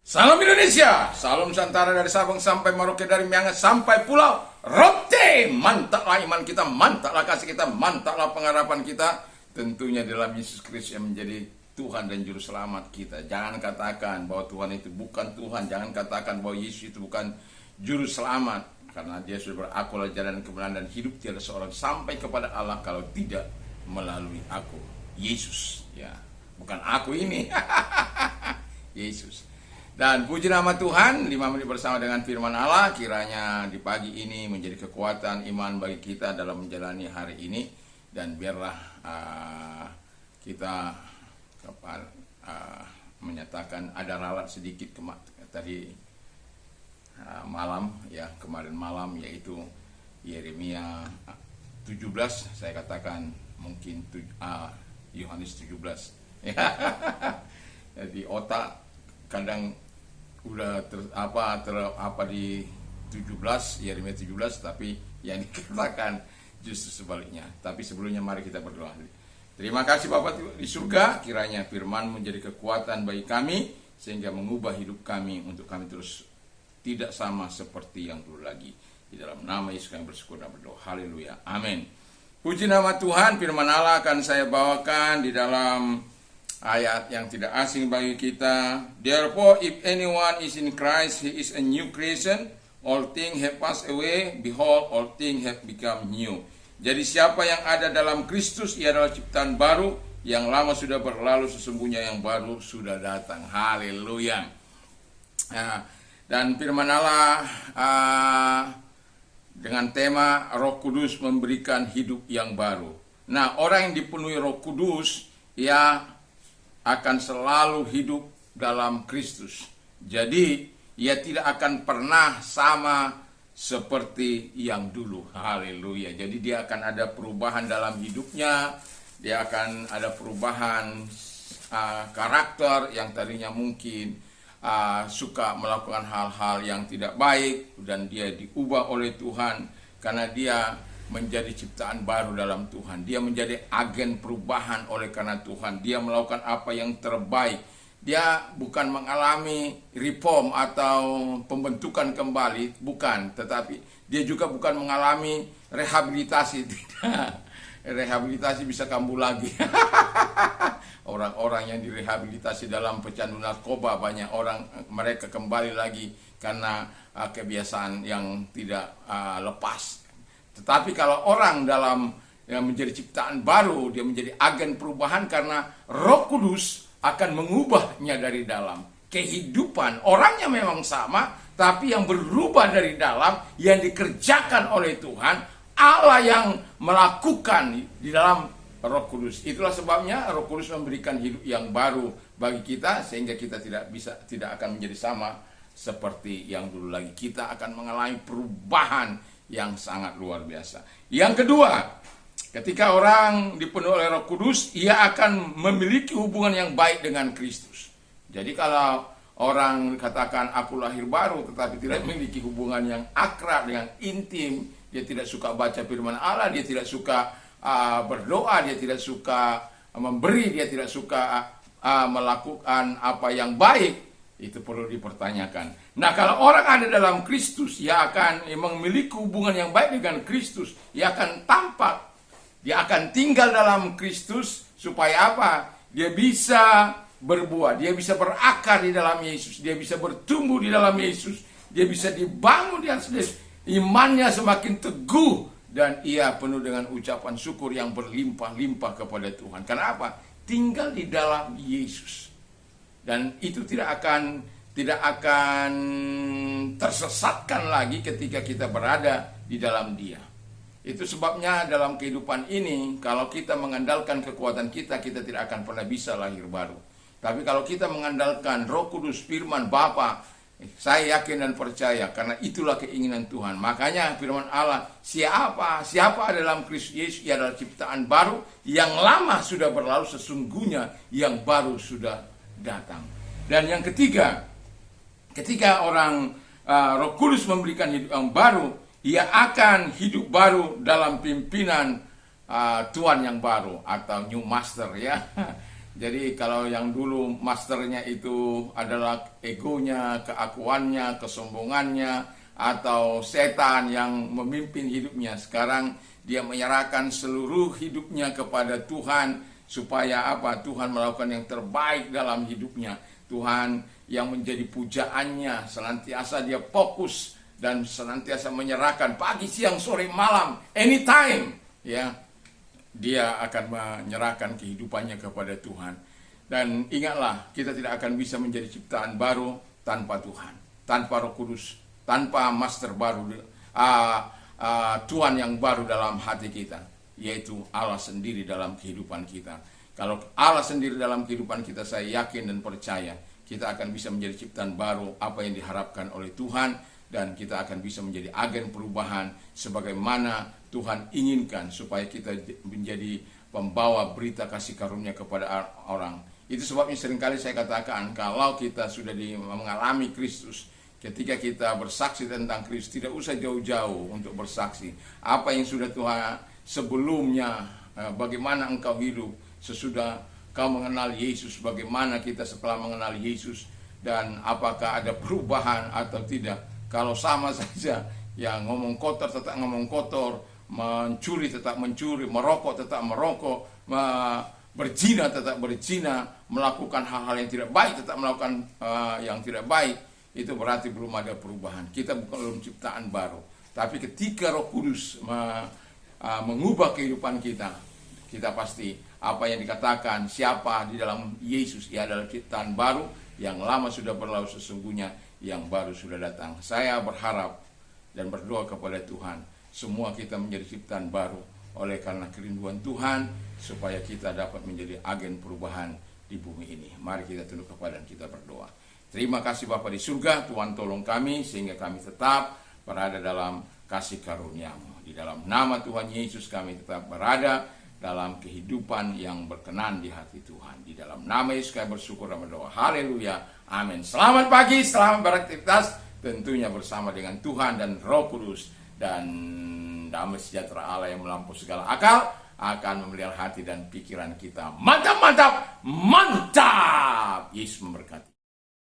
Salam Indonesia, salam Nusantara dari Sabang sampai Merauke, dari Miangas sampai Pulau Rote. Mantaplah iman kita, mantaplah kasih kita, mantaplah pengharapan kita. Tentunya dalam Yesus Kristus yang menjadi Tuhan dan Juru Selamat kita. Jangan katakan bahwa Tuhan itu bukan Tuhan. Jangan katakan bahwa Yesus itu bukan Juru Selamat. Karena dia sudah berakulah jalan kebenaran dan hidup. Tiada seorang sampai kepada Allah kalau tidak melalui aku, Yesus. Ya, bukan aku ini. Yesus. Dan puji nama Tuhan, 5 menit bersama dengan firman Allah, kiranya di pagi ini menjadi kekuatan iman bagi kita dalam menjalani hari ini. Dan biarlah kita menyatakan ada ralat sedikit tadi malam, ya kemarin malam, yaitu Yeremia 17, saya katakan mungkin Yohanes 17. Jadi otak kadang udah di 17, Yeremia 17, tapi yang dikatakan justru sebaliknya. Tapi sebelumnya mari kita berdoa. Terima kasih Bapa di surga, kiranya firman menjadi kekuatan bagi kami sehingga mengubah hidup kami untuk kami terus tidak sama seperti yang dulu lagi. Di dalam nama Yesus kami bersyukur dan berdoa. Haleluya. Amin. Puji nama Tuhan, firman Allah akan saya bawakan di dalam ayat yang tidak asing bagi kita. Therefore, if anyone is in Christ, he is a new creation. All things have passed away. Behold, all things have become new. Jadi siapa yang ada dalam Kristus, ia adalah ciptaan baru. Yang lama sudah berlalu, sesungguhnya yang baru sudah datang. Haleluya. Dan firman Allah dengan tema Roh Kudus memberikan hidup yang baru. Nah, orang yang dipenuhi Roh Kudus, ia akan selalu hidup dalam Kristus. Jadi, ia tidak akan pernah sama seperti yang dulu. Haleluya. Jadi dia akan ada perubahan dalam hidupnya. Dia akan ada perubahan karakter yang tadinya mungkin suka melakukan hal-hal yang tidak baik. Dan dia diubah oleh Tuhan karena dia menjadi ciptaan baru dalam Tuhan. Dia menjadi agen perubahan oleh karena Tuhan. Dia melakukan apa yang terbaik. Dia bukan mengalami reform atau pembentukan kembali, bukan. Tetapi dia juga bukan mengalami rehabilitasi. Tidak. Rehabilitasi bisa kambuh lagi. Orang-orang yang direhabilitasi dalam pecandu narkoba, banyak orang mereka kembali lagi karena kebiasaan yang tidak lepas. Tetapi kalau orang dalam yang menjadi ciptaan baru, dia menjadi agen perubahan karena Roh Kudus akan mengubahnya dari dalam. Kehidupan orangnya memang sama, tapi yang berubah dari dalam, yang dikerjakan oleh Tuhan, Allah yang melakukan di dalam Roh Kudus. Itulah sebabnya Roh Kudus memberikan hidup yang baru bagi kita, sehingga kita tidak akan menjadi sama seperti yang dulu lagi. Kita akan mengalami perubahan yang sangat luar biasa. Yang kedua, ketika orang dipenuhi oleh Roh Kudus, ia akan memiliki hubungan yang baik dengan Kristus. Jadi kalau orang katakan aku lahir baru tetapi tidak memiliki hubungan yang akrab, yang intim, dia tidak suka baca firman Allah, dia tidak suka berdoa, dia tidak suka memberi, dia tidak suka melakukan apa yang baik, itu perlu dipertanyakan. Nah, kalau orang ada dalam Kristus, ia akan memiliki hubungan yang baik dengan Kristus. Ia akan tampak, dia akan tinggal dalam Kristus, supaya apa? Dia bisa berbuah, dia bisa berakar di dalam Yesus, dia bisa bertumbuh di dalam Yesus, dia bisa dibangun di atas Yesus. Imannya semakin teguh, dan ia penuh dengan ucapan syukur yang berlimpah-limpah kepada Tuhan. Kenapa? Tinggal di dalam Yesus. Dan itu tidak akan tersesatkan lagi ketika kita berada di dalam Dia. Itu sebabnya dalam kehidupan ini, kalau kita mengandalkan kekuatan kita, kita tidak akan pernah bisa lahir baru. Tapi kalau kita mengandalkan Roh Kudus, firman Bapa, saya yakin dan percaya, karena itulah keinginan Tuhan. Makanya firman Allah, siapa dalam Kristus Yesus, ia adalah ciptaan baru. Yang lama sudah berlalu, sesungguhnya yang baru sudah datang. Dan yang ketiga, ketika orang Roh Kudus memberikan hidup yang baru, ia akan hidup baru dalam pimpinan Tuhan yang baru atau new master, ya. Jadi kalau yang dulu masternya itu adalah egonya, keakuannya, kesombongannya, atau setan yang memimpin hidupnya, sekarang dia menyerahkan seluruh hidupnya kepada Tuhan, supaya apa? Tuhan melakukan yang terbaik dalam hidupnya. Tuhan yang menjadi pujaannya, senantiasa dia fokus dan senantiasa menyerahkan pagi, siang, sore, malam, anytime, ya. Dia akan menyerahkan kehidupannya kepada Tuhan. Dan ingatlah, kita tidak akan bisa menjadi ciptaan baru tanpa Tuhan, tanpa Roh Kudus, tanpa master baru, Tuhan yang baru dalam hati kita, yaitu Allah sendiri dalam kehidupan kita. Kalau Allah sendiri dalam kehidupan kita, saya yakin dan percaya kita akan bisa menjadi ciptaan baru, apa yang diharapkan oleh Tuhan, dan kita akan bisa menjadi agen perubahan sebagaimana Tuhan inginkan, supaya kita menjadi pembawa berita kasih karunia kepada orang. Itu sebabnya seringkali saya katakan, kalau kita sudah mengalami Kristus, ketika kita bersaksi tentang Kristus, tidak usah jauh-jauh untuk bersaksi. Apa yang sudah Tuhan sebelumnya, bagaimana engkau hidup sesudah kau mengenal Yesus, bagaimana kita setelah mengenal Yesus, dan apakah ada perubahan atau tidak. Kalau sama saja, ya ngomong kotor tetap ngomong kotor, mencuri tetap mencuri, merokok tetap merokok, berzina tetap berzina, melakukan hal-hal yang tidak baik tetap melakukan yang tidak baik, itu berarti belum ada perubahan. Kita belum ciptaan baru. Tapi ketika Roh Kudus mengubah kehidupan kita, kita pasti apa yang dikatakan siapa di dalam Yesus, ia adalah ciptaan baru, yang lama sudah berlalu, sesungguhnya yang baru sudah datang. Saya berharap dan berdoa kepada Tuhan, semua kita menjadi ciptaan baru oleh karena kerinduan Tuhan, supaya kita dapat menjadi agen perubahan di bumi ini. Mari kita tunduk kepada dan kita berdoa. Terima kasih Bapa di surga, Tuhan tolong kami sehingga kami tetap berada dalam kasih karunia-Mu. Di dalam nama Tuhan Yesus kami tetap berada dalam kehidupan yang berkenan di hati Tuhan. Di dalam nama Yesus kami bersyukur dan berdoa. Haleluya. Amin. Selamat pagi, selamat beraktivitas, tentunya bersama dengan Tuhan dan Roh Kudus, dan damai sejahtera Allah yang melampaui segala akal akan memelihara hati dan pikiran kita. Mantap, mantap, mantap. Yesus memberkati.